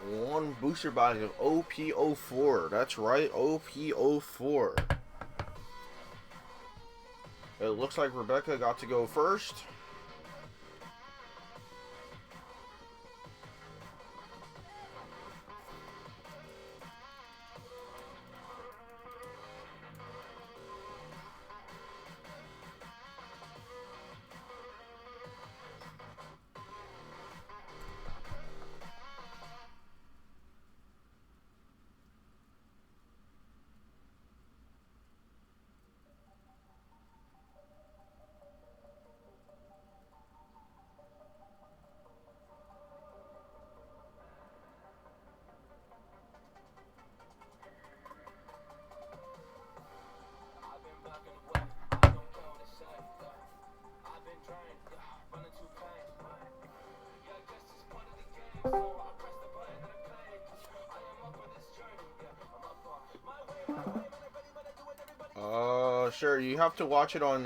One booster box of OP04. That's right, OP04. It looks like Rebecca got to go first. Sure. You have to watch it on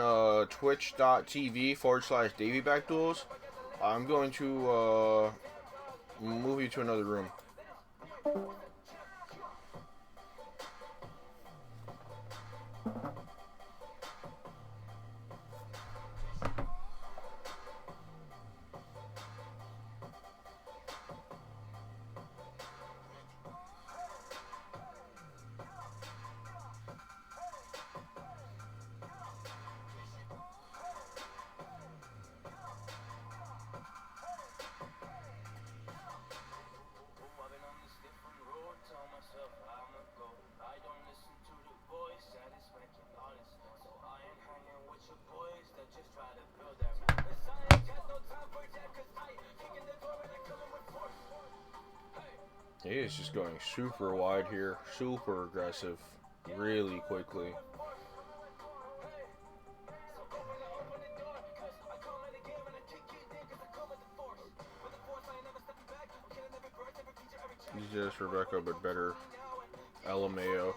twitch.tv/DavyBackDuels. I'm going to move you to another room. He is just going super wide here, super aggressive, really quickly. He's just Rebecca, but better. LMAO.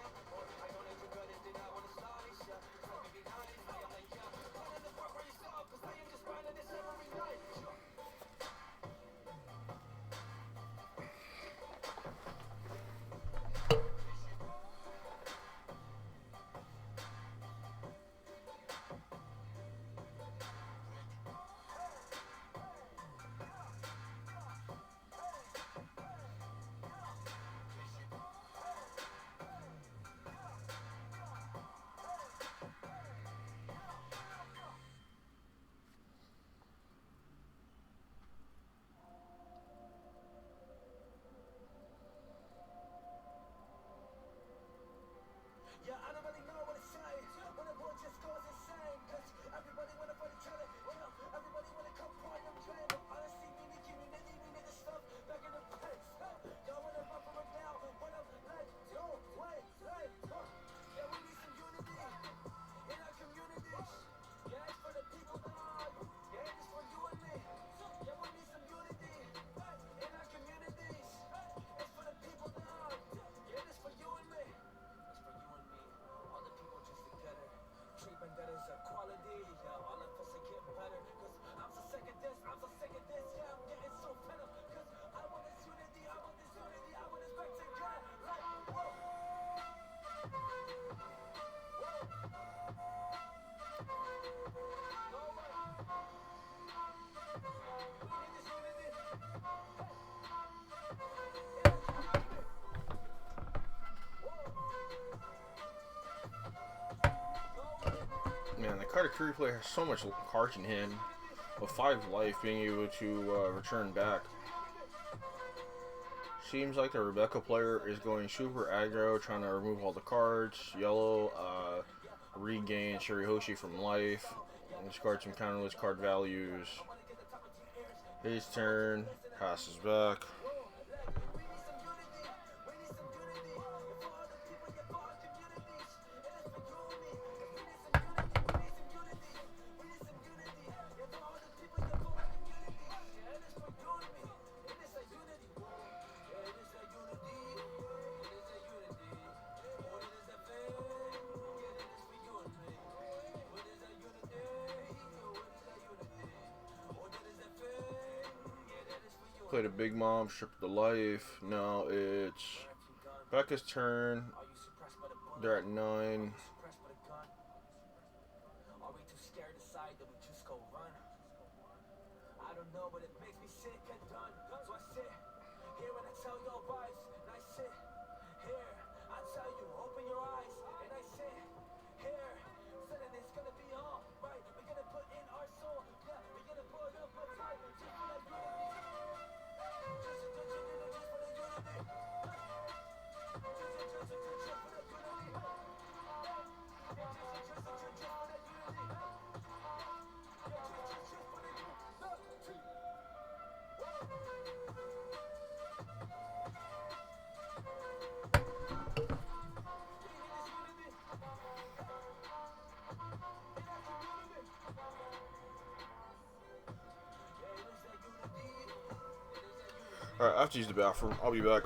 Man, the Carter Curry player has so much cards in hand. With 5 life, being able to return back. Seems like the Rebecca player is going super aggro, trying to remove all the cards. Yellow, regain Shirihoshi from life. Discard some counterless card values. His turn, passes back. Played a big mom, stripped the life. Now it's Becca's turn. They're at 9. Alright, I have to use the bathroom. I'll be back.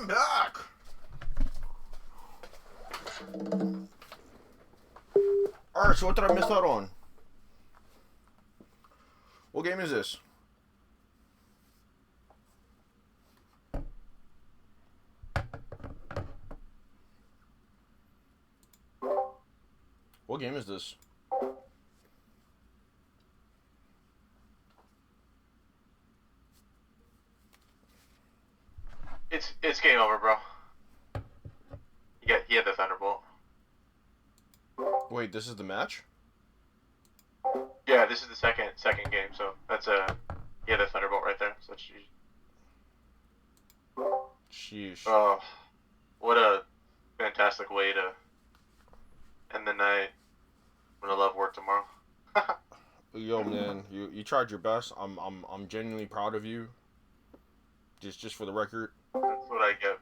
I'm back. Alright, so what did I miss out on? What game is this? What game is this? It's game over, bro. He had the Thunderbolt. Wait, this is the match? Yeah, this is the second game, so that's he had the Thunderbolt right there. So Sheesh. oh, what a fantastic way to end the night. I'm gonna love work tomorrow. Yo, man, you tried your best. I'm genuinely proud of you. Just for the record. That's what I get